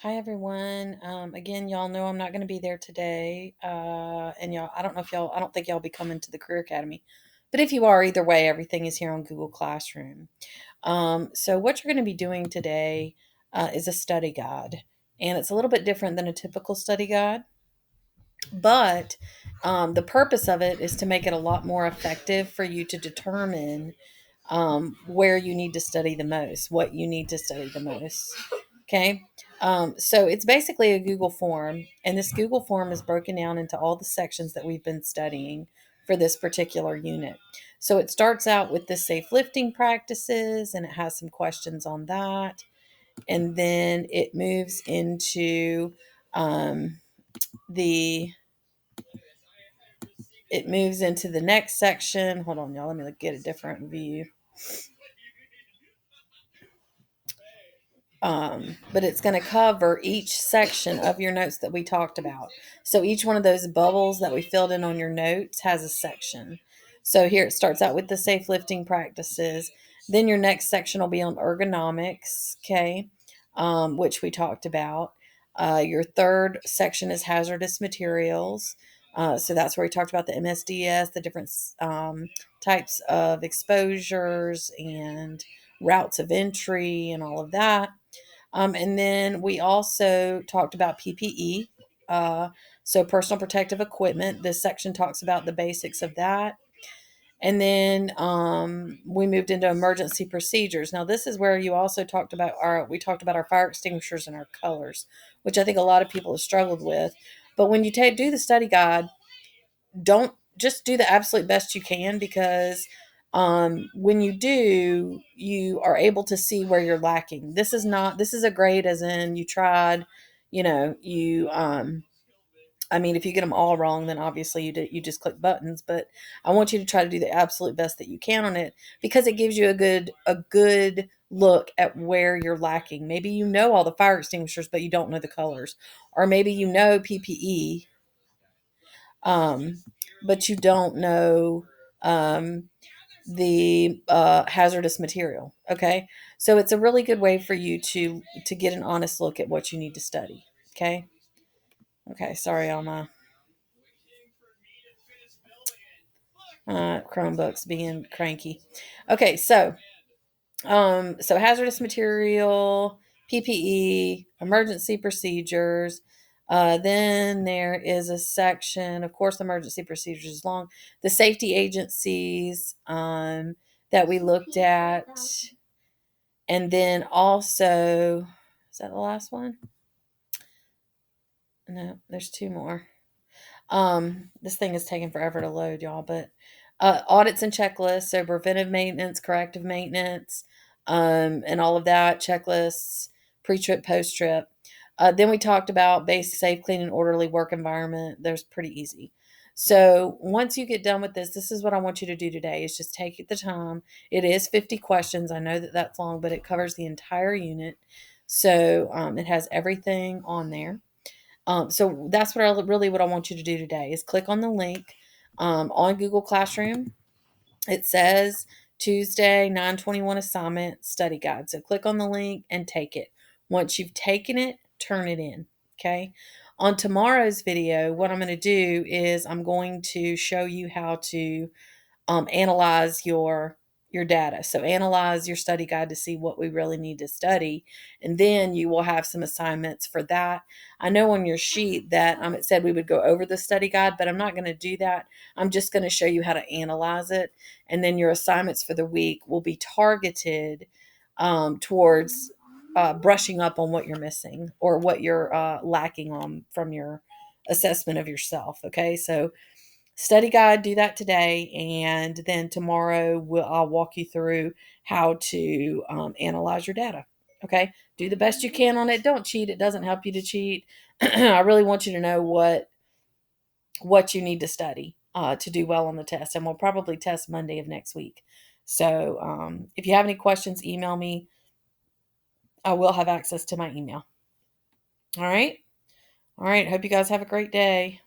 Hi everyone. Again, y'all know I'm not going to be there today. And y'all, I don't think y'all be coming to the Career Academy. But if you are, either way, everything is here on Google Classroom. So what you're going to be doing today is a study guide. And it's a little bit different than a typical study guide. But the purpose of it is to make it a lot more effective for you to determine where you need to study the most, what you need to study the most. Okay. So it's basically a Google form, and this Google form is broken down into all the sections that we've been studying for this particular unit. So it starts out with the safe lifting practices, and it has some questions on that. And then um, the it moves into the next section. Hold on, y'all. Let me get a different view. But it's going to cover each section of your notes that we talked about. So each one of those bubbles that we filled in on your notes has a section. So here it starts out with the safe lifting practices. Then your next section will be on ergonomics, okay, which we talked about. Your third section is hazardous materials. So that's where we talked about the MSDS, the different types of exposures and routes of entry and all of that. And then we also talked about PPE, so personal protective equipment. This section talks about the basics of that. And then we moved into emergency procedures. Now, this is where you also we talked about our fire extinguishers and our colors, which I think a lot of people have struggled with. But when you do the study guide, don't just do the absolute best you can, because when you do, you are able to see where you're lacking. This is a grade as in you tried, you I mean, if you get them all wrong, then obviously you just click buttons. But I want you to try to do the absolute best that you can on it, because it gives you a good look at where you're lacking. Maybe you know all the fire extinguishers, but you don't know the colors, or maybe you know PPE, um, but you don't know um, the hazardous material. Okay, so it's a really good way for you to get an honest look at what you need to study. Okay, okay. Sorry, all my Chromebooks being cranky. Okay, so hazardous material, PPE, emergency procedures. Then there is a section, of course, emergency procedures is long. The safety agencies that we looked at. And then also, is that the last one? No, there's two more. This thing is taking forever to load, y'all, but audits and checklists, so preventive maintenance, corrective maintenance, and all of that, checklists, pre-trip, post-trip. Then we talked about basic, safe, clean, and orderly work environment. There's pretty easy. So once you get done with this is what I want you to do today, is just take the time. It is 50 questions. I know that that's long, but it covers the entire unit. So it has everything on there. So that's what I want you to do today is click on the link on Google Classroom. It says Tuesday 9/21 assignment study guide. So click on the link and take it. Once you've taken it, turn it in. Okay. On tomorrow's video, what I'm going to do is I'm going to show you how to analyze your data. So analyze your study guide to see what we really need to study, and then you will have some assignments for that. I know on your sheet that it said we would go over the study guide, but I'm not going to do that. I'm just going to show you how to analyze it, and then your assignments for the week will be targeted towards brushing up on what you're missing or what you're lacking on from your assessment of yourself. Okay, so study guide, do that today, and then tomorrow I'll walk you through how to analyze your data. Okay, do the best you can on it. Don't cheat. It doesn't help you to cheat. I really want you to know what you need to study to do well on the test, and we'll probably test Monday of next week. So if you have any questions, email me. I will have access to my email. All right. All right. Hope you guys have a great day.